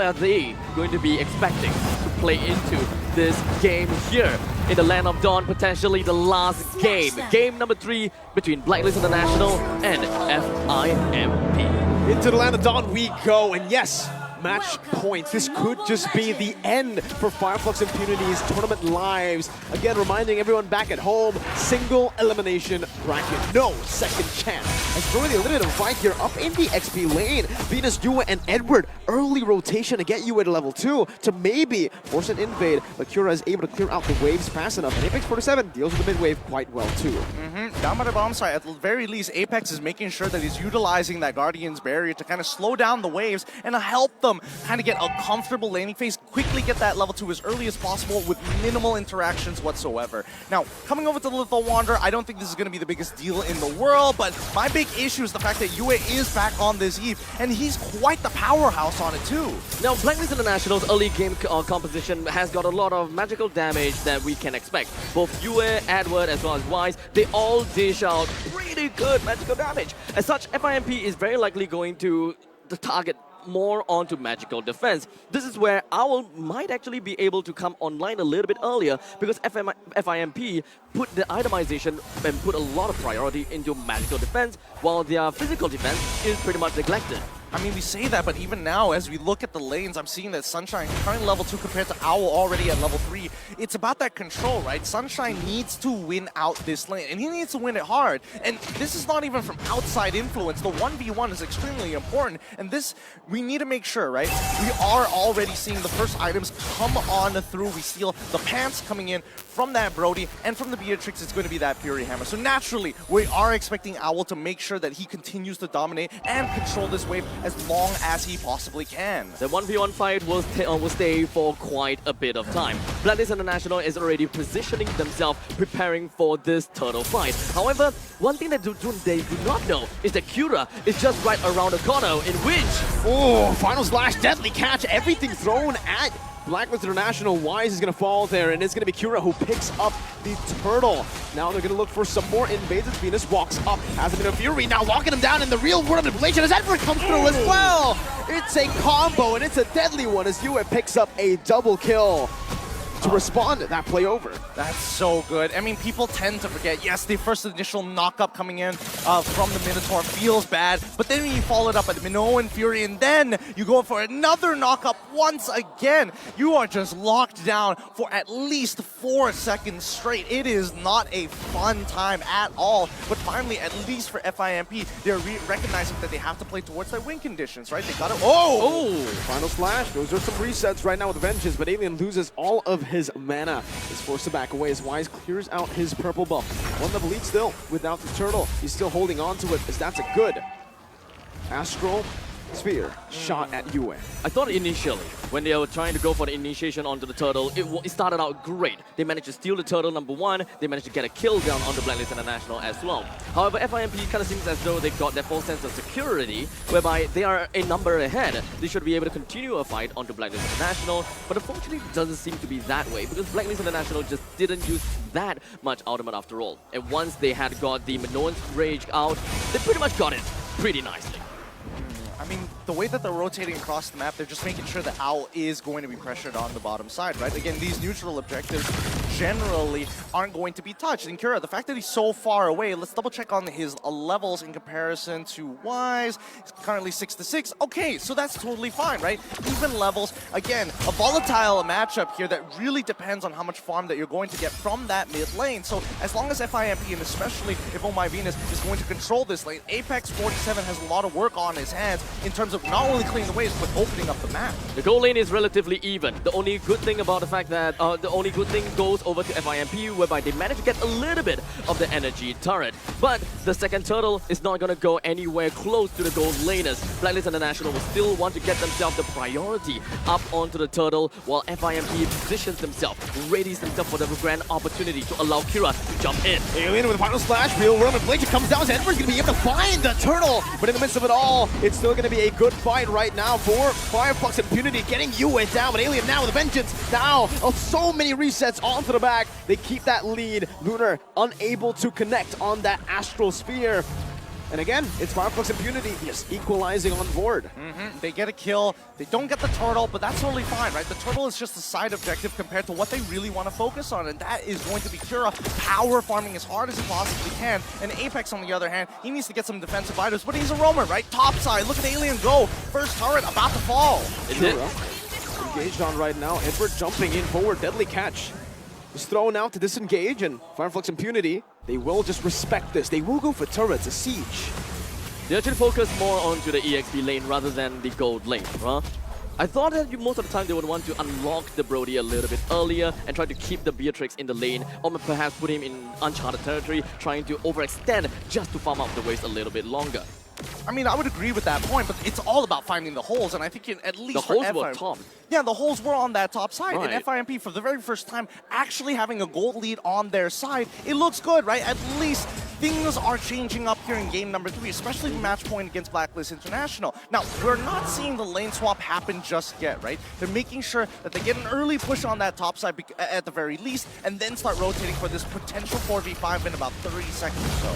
are they going to be expecting to play into this game here in the Land of Dawn, potentially the last game. Game number 3 between Blacklist International and FIMP. Into the Land of Dawn we go, and yes, match points. This could just be the end for FLUX Impunity's tournament lives. Again, reminding everyone back at home, single elimination bracket, no second chance. As Jordy eliminated right here up in the XP lane. Venus, Yua, and Edward, early rotation to get Yua to level 2 to maybe force an invade, but Kura is able to clear out the waves fast enough, and Apex 47 deals with the mid wave quite well too. Down by the bomb site, at the very least, Apex is making sure that he's utilizing that Guardian's barrier to kind of slow down the waves and help them kind of get a comfortable laning phase, quickly get that level 2 as early as possible with minimal interactions whatsoever. Now, coming over to the Lethal Wanderer, I don't think this is going to be the biggest deal in the world, but my big issue is the fact that Yue is back on this Eve, and he's quite the powerhouse on it too. Now, Blacklist International's early game composition has got a lot of magical damage that we can expect. Both Yue, Edward, as well as Wise, they all dish out pretty good magical damage. As such, FIMP is very likely going to target more onto magical defense. This is where Owl might actually be able to come online a little bit earlier, because FIMP put the itemization and put a lot of priority into magical defense, while their physical defense is pretty much neglected. I mean, we say that, but even now, as we look at the lanes, I'm seeing that Sunshine currently level 2 compared to Owl already at level 3. It's about that control, right? Sunshine needs to win out this lane, and he needs to win it hard. And this is not even from outside influence. The 1v1 is extremely important, and this, we need to make sure, right? We are already seeing the first items come on through. We steal the pants coming in from that Brody, and from the Beatrix, it's going to be that Fury Hammer. So naturally, we are expecting Owl to make sure that he continues to dominate and control this wave as long as he possibly can. The 1v1 fight will stay for quite a bit of time. Blacklist International is already positioning themselves, preparing for this turtle fight. However, one thing that they do not know is that Kura is just right around the corner, in which... Oh, Final Slash, deadly catch, everything thrown at Blacklist International. Wise is going to fall there, and it's going to be Kura who picks up the turtle. Now they're going to look for some more invades as Venus walks up. Has a bit of fury, now locking him down in the real world manipulation as Edward comes through as well. It's a combo, and it's a deadly one as Yue picks up a double kill to respond to that play over. That's so good. I mean, people tend to forget, yes, the first initial knock-up coming in from the Minotaur feels bad, but then when you follow it up at Minoan Fury, and then you go for another knock-up once again, you are just locked down for at least 4 seconds straight. It is not a fun time at all, but finally, at least for FIMP, they're recognizing that they have to play towards their win conditions, right? They got it. Oh! Final Slash. Those are some resets right now with Vengeance, but Alien loses all of his mana. Is forced to back away as Wise clears out his purple buff. One level lead still without the turtle. He's still holding on to it, as that's a good Astral Sphere shot at Yue. I thought initially, when they were trying to go for the initiation onto the turtle, it started out great. They managed to steal the turtle, number 1. They managed to get a kill down on the Blacklist International as well. However, FIMP kind of seems as though they've got their full sense of security, whereby they are a number ahead. They should be able to continue a fight onto Blacklist International, but unfortunately it doesn't seem to be that way, because Blacklist International just didn't use that much ultimate after all. And once they had got the Minoan's Rage out, they pretty much got it pretty nicely. I mean, the way that they're rotating across the map, they're just making sure that Owl is going to be pressured on the bottom side, right? Again, these neutral objectives generally aren't going to be touched. And Kura, the fact that he's so far away, let's double check on his levels in comparison to Wise. He's currently 6-6. Okay, so that's totally fine, right? Even levels. Again, a volatile matchup here that really depends on how much farm that you're going to get from that mid lane. So as long as FIMP, and especially if Oh My Venus is going to control this lane, Apex 47 has a lot of work on his hands in terms of not only clearing the waves, but opening up the map. The goal lane is relatively even. The only good thing about the fact that, the only good thing goes over to FIMP, whereby they manage to get a little bit of the energy turret. But the second turtle is not going to go anywhere close to the gold laners. Blacklist International will still want to get themselves the priority up onto the turtle, while FIMP positions themselves, readies themselves for the grand opportunity to allow Kira to jump in. Alien with a final slash, real world manipulation comes down, so Edward's going to be able to find the turtle. But in the midst of it all, it's still going to be a good fight right now for FLUX Impunity, getting Yue down, but Alien now with a vengeance. Now, so many resets onto the back. They keep that lead. Lunar unable to connect on that Astral Sphere. And again, it's FLUX Impunity just equalizing on board. They get a kill, they don't get the turtle, but that's totally fine, right? The turtle is just a side objective compared to what they really want to focus on, and that is going to be Kura power farming as hard as he possibly can. And Apex, on the other hand, he needs to get some defensive items, but he's a roamer, right? Top side, look at Alien go. First turret about to fall. Kura engaged on right now. Edward jumping in forward, deadly catch. He's thrown out to disengage, and FLUX Impunity, they will just respect this. They will go for turrets, a siege. They actually focus more onto the EXP lane rather than the gold lane, huh? I thought that most of the time they would want to unlock the Brody a little bit earlier and try to keep the Beatrix in the lane, or perhaps put him in uncharted territory, trying to overextend just to farm out the waves a little bit longer. I mean, I would agree with that point, but it's all about finding the holes, and I think at least the holes were top. Yeah, the holes were on that top side, right. And FIMP, for the very first time, actually having a gold lead on their side, it looks good, right? At least things are changing up here in game number 3, especially match point against Blacklist International. Now, we're not seeing the lane swap happen just yet, right? They're making sure that they get an early push on that top side at the very least, and then start rotating for this potential 4v5 in about 30 seconds or so.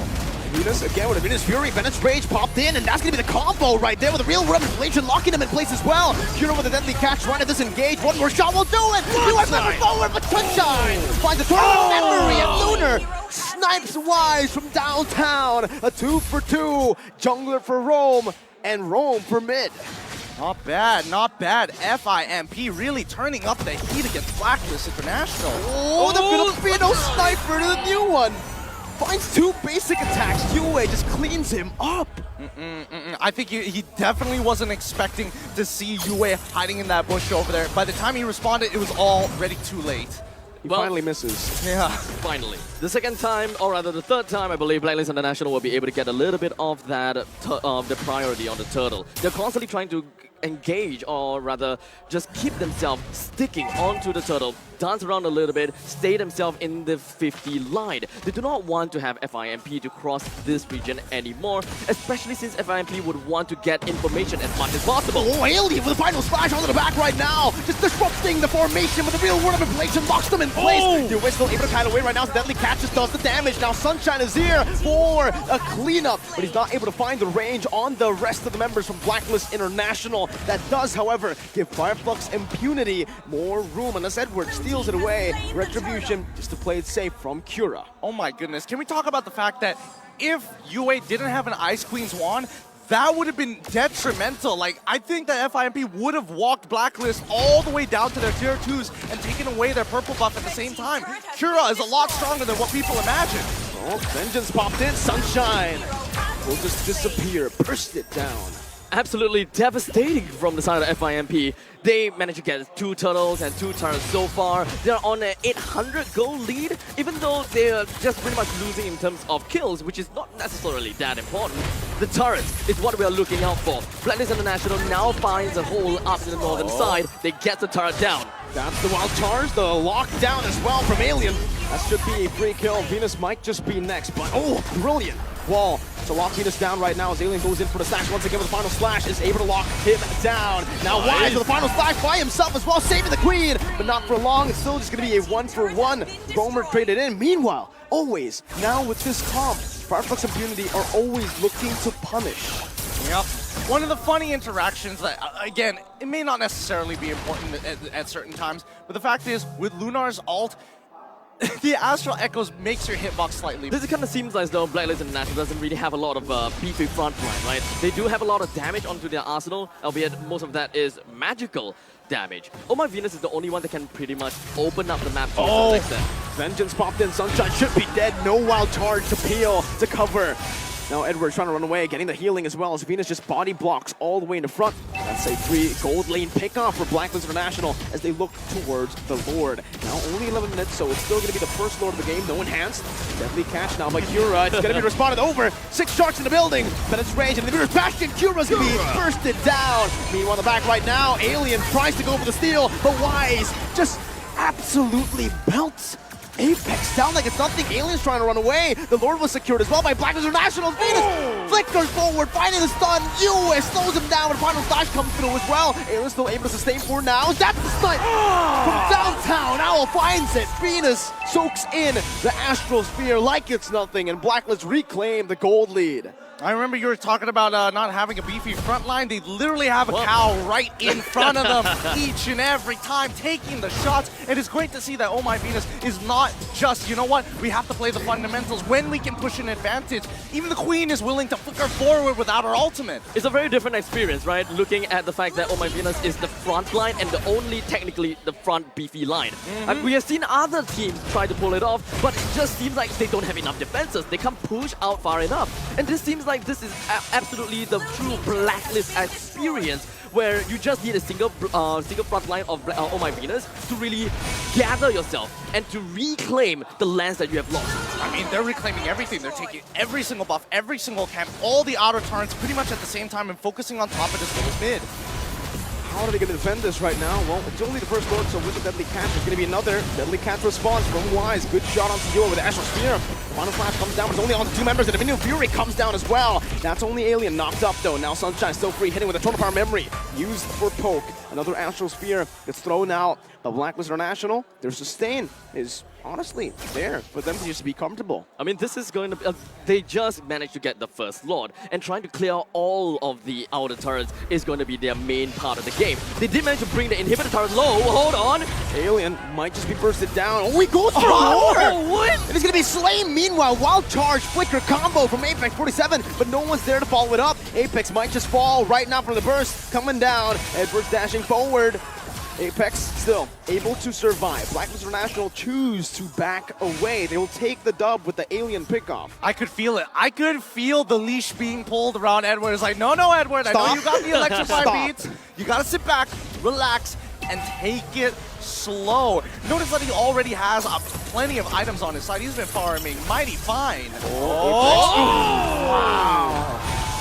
Venus again with a Venus Fury. Venom's Rage popped in, and that's going to be the combo right there with a real rub inflation locking him in place as well. Kura with a deadly catch, trying to disengage. One more shot will do it. You are moving forward, but Sunshine finds a tournament memory, and Lunar snipes wise from downtown. A 2 for 2. Jungler for Rome, and Rome for mid. Not bad, not bad. FIMP really turning up the heat against Blacklist International. Oh, the Filipino sniper to the new one. Finds 2 basic attacks. Yue just cleans him up. I think he definitely wasn't expecting to see Yue hiding in that bush over there. By the time he responded, it was already too late. He finally misses. Yeah. Finally. The second time, or rather the third time, I believe Blacklist International will be able to get a little bit of that, the priority on the turtle. They're constantly trying to engage, or rather just keep themselves sticking onto the turtle, dance around a little bit, stay themselves in the 50 line. They do not want to have FIMP to cross this region anymore, especially since FIMP would want to get information as much as possible. Oh, Alien with a final splash onto the back right now, just disrupting the formation with a real word of inflation, locks them in place. You're still able to kite away right now, so Deadly Catch just does the damage. Now Sunshine is here for a cleanup, but he's not able to find the range on the rest of the members from Blacklist International. That does, however, give FLUX Impunity more room, unless Edward steals it away. Retribution just to play it safe from Kura. Oh my goodness. Can we talk about the fact that if Yue didn't have an Ice Queen's wand, that would have been detrimental. Like, I think that FIMP would have walked Blacklist all the way down to their tier 2s and taken away their purple buff at the same time. Kura is a lot stronger than what people imagine. Oh, Vengeance popped in. Sunshine will just disappear, burst it down. Absolutely devastating from the side of FIMP. They managed to get 2 turtles and 2 turrets so far. They're on an 800 goal lead, even though they're just pretty much losing in terms of kills, which is not necessarily that important. The turrets is what we are looking out for. Blacklist International now finds a hole up in the northern side. They get the turret down. That's the wild charge, the lockdown as well from Alien. That should be a free kill. Venus might just be next, but oh, brilliant wall to lock Venus down right now as Alien goes in for the slash once again with the final slash, is able to lock him down. Now Wise with the final slash by himself as well, saving the queen, but not for long. It's still just going to be a 1-for-1. Roamer traded in. Meanwhile, always, now with this comp, FLUX Impunity are always looking to punish. Yep. One of the funny interactions that, again, it may not necessarily be important at certain times, but the fact is, with Lunar's ult, the Astral Echoes makes your hitbox slightly. This kind of seems as though Blacklist International doesn't really have a lot of beefy front line, right? They do have a lot of damage onto their arsenal, albeit most of that is magical damage. Oh My Venus is the only one that can pretty much open up the map to some extent. Vengeance popped in. Sunshine should be dead. No wild charge to peel to cover. Now Edward's trying to run away, getting the healing as well as Venus just body blocks all the way in the front. That's a 3 gold lane pickoff for Blacklist International as they look towards the Lord. Now only 11 minutes, so it's still going to be the first Lord of the game, no enhanced. Deadly catch now by Kura. It's going to be responded over. 6 sharks in the building, but it's range and the mirror bastion. Kura's going to be bursted down. Meanwhile, the back right now, Alien tries to go for the steal, but Wise just absolutely belts Apex down like it's nothing. Alien's trying to run away. The Lord was secured as well by Blacklist International. Venus flickers forward, finding the stun. Yue slows him down, and final flash comes through as well. Alien's still able to sustain for now. That's the snipe from downtown. Owl finds it. Venus soaks in the Astral Sphere like it's nothing, and Blacklist reclaim the gold lead. I remember you were talking about not having a beefy front line. They literally have a cow right in front of them each and every time, taking the shots. And it's great to see that Oh My Venus is not just, you know what, we have to play the fundamentals when we can push an advantage. Even the Queen is willing to flicker forward without her ultimate. It's a very different experience, right? Looking at the fact that Oh My Venus is the front line and the only technically the front beefy line. And we have seen other teams try to pull it off, but it just seems like they don't have enough defenses. They can't push out far enough. And this seems like this is absolutely the true Blacklist experience, where you just need a single front line of Oh My Venus to really gather yourself and to reclaim the lands that you have lost. I mean, they're reclaiming everything. They're taking every single buff, every single camp, all the outer turrets pretty much at the same time and focusing on top of as well as mid. How are they going to defend this right now? Well, it's only the first Lord, so with the Deadly Catch, there's going to be another Deadly Catch response from Wise. Good shot onto Yua with the Astral Spear. Final Flash comes down, but it's only on to 2 members, and Dominion Fury comes down as well. That's only Alien knocked up, though. Now Sunshine still free, hitting with a Total Power Memory. Used for poke. Another Astral Spear gets thrown out. The Blacklist International, their sustain is honestly there for them to just be comfortable. I mean, this is going to be... they just managed to get the first Lord, and trying to clear all of the outer turrets is going to be their main part of the game. They did manage to bring the inhibitor turret low. Hold on. Alien might just be bursted down. Oh, he goes for a Lord! What? And he's going to be slain. Meanwhile, Wild Charge, Flicker combo from Apex 47, but no one's there to follow it up. Apex might just fall right now from the burst. Coming down. Edwards dashing forward. Apex still able to survive. Blacklist International choose to back away. They will take the dub with the Alien pickoff. I could feel it. I could feel the leash being pulled around Edward. It's like, no, Edward, Stop. I know you got the electrify Stop. beats. You gotta sit back, relax, and take it slow. Notice that he already has plenty of items on his side. He's been farming mighty fine. Wow.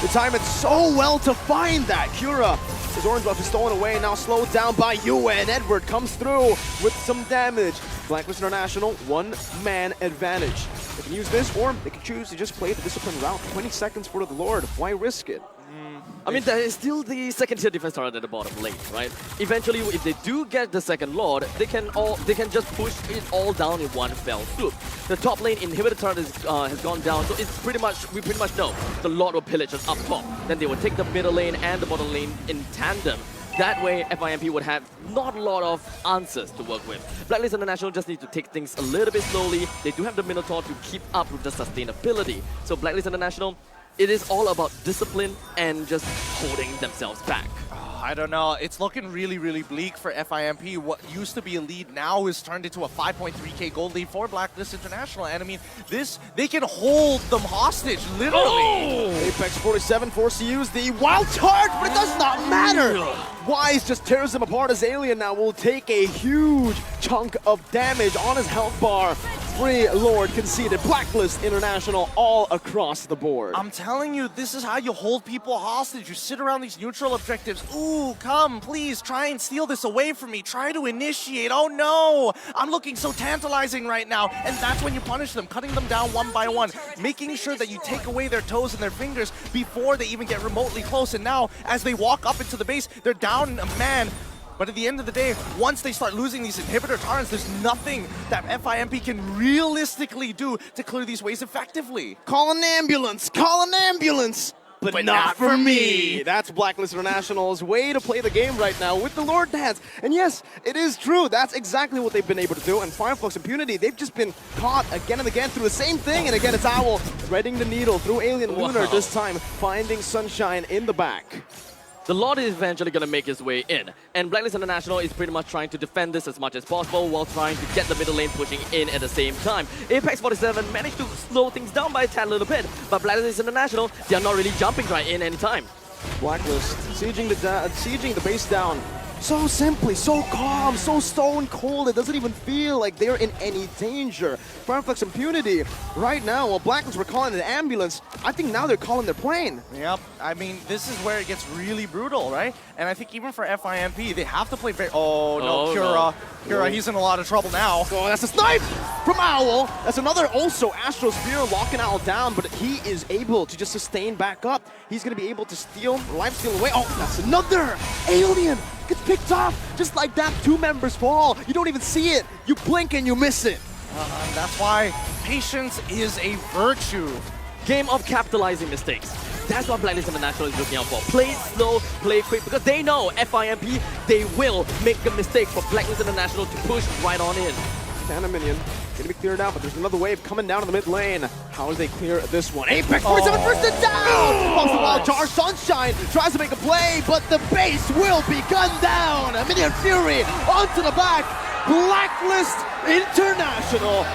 They time it so well to find that. Cura, his orange buff is stolen away, now slowed down by Yue, and Edward comes through with some damage. Blacklist International, 1-man advantage. They can use this, or they can choose to just play the discipline route. 20 seconds for the Lord. Why risk it? I mean, there is still the second tier defense turret at the bottom lane, right? Eventually, if they do get the second Lord, they can just push it all down in one fell swoop. The top lane inhibitor turret has gone down, so it's we pretty much know the Lord will pillage us up top. Then they will take the middle lane and the bottom lane in tandem. That way, FIMP would have not a lot of answers to work with. Blacklist International just need to take things a little bit slowly. They do have the Minotaur to keep up with the sustainability. So Blacklist International, it is all about discipline and just holding themselves back. I don't know. It's looking really, really bleak for FIMP. What used to be a lead now is turned into a 5.3k gold lead for Blacklist International. And I mean, they can hold them hostage, literally. Oh! Apex 47 forced to use the Wild Charge, but it does not matter. Wise just tears them apart as Alien now will take a huge chunk of damage on his health bar. Free Lord conceded. Blacklist International all across the board. I'm telling you, this is how you hold people hostage. You sit around these neutral objectives. Ooh, come, please, try and steal this away from me. Try to initiate. Oh no, I'm looking so tantalizing right now. And that's when you punish them, cutting them down one by one, making sure that you take away their toes and their fingers before they even get remotely close. And now, as they walk up into the base, they're down a man. But at the end of the day, once they start losing these inhibitor turrets, there's nothing that FIMP can realistically do to clear these waves effectively. Call an ambulance! Call an ambulance! But not for me! That's Blacklist International's way to play the game right now with the Lord Dance. And yes, it is true. That's exactly what they've been able to do. And FLUX Impunity, they've just been caught again and again through the same thing. And again, it's Owl threading the needle through Alien Lunar, this time finding Sunshine in the back. The Lord is eventually going to make his way in, and Blacklist International is pretty much trying to defend this as much as possible while trying to get the middle lane pushing in at the same time. Apex 47 managed to slow things down by a tad little bit, but Blacklist International, they are not really jumping right in anytime. Blacklist sieging the base down. So simply, so calm, so stone cold, it doesn't even feel like they're in any danger. FLUX Impunity, right now, while Blacklist were calling an ambulance, I think now they're calling their plane. Yep, I mean, this is where it gets really brutal, right? And I think even for FIMP, they have to play very... Oh, no, Cura. Cura, he's in a lot of trouble now. Oh, that's a snipe from Owl. That's another also Astral Spear locking Owl down, but he is able to just sustain back up. He's going to be able to life steal away. Oh, that's another Alien. Gets picked off just like that. 2 members fall. You don't even see it. You blink and you miss it. That's why patience is a virtue. Game of capitalizing mistakes. That's what Blacklist International is looking out for. Play slow, play quick, because they know FIMP, they will make a mistake for Blacklist International to push right on in. Santa minion. Gonna be cleared out, but there's another wave coming down in the mid lane. How do they clear this one? Apex 47 first and down! Pops the wild charge. Sunshine tries to make a play, but the base will be gunned down. A Minion Fury onto the back. Blacklist International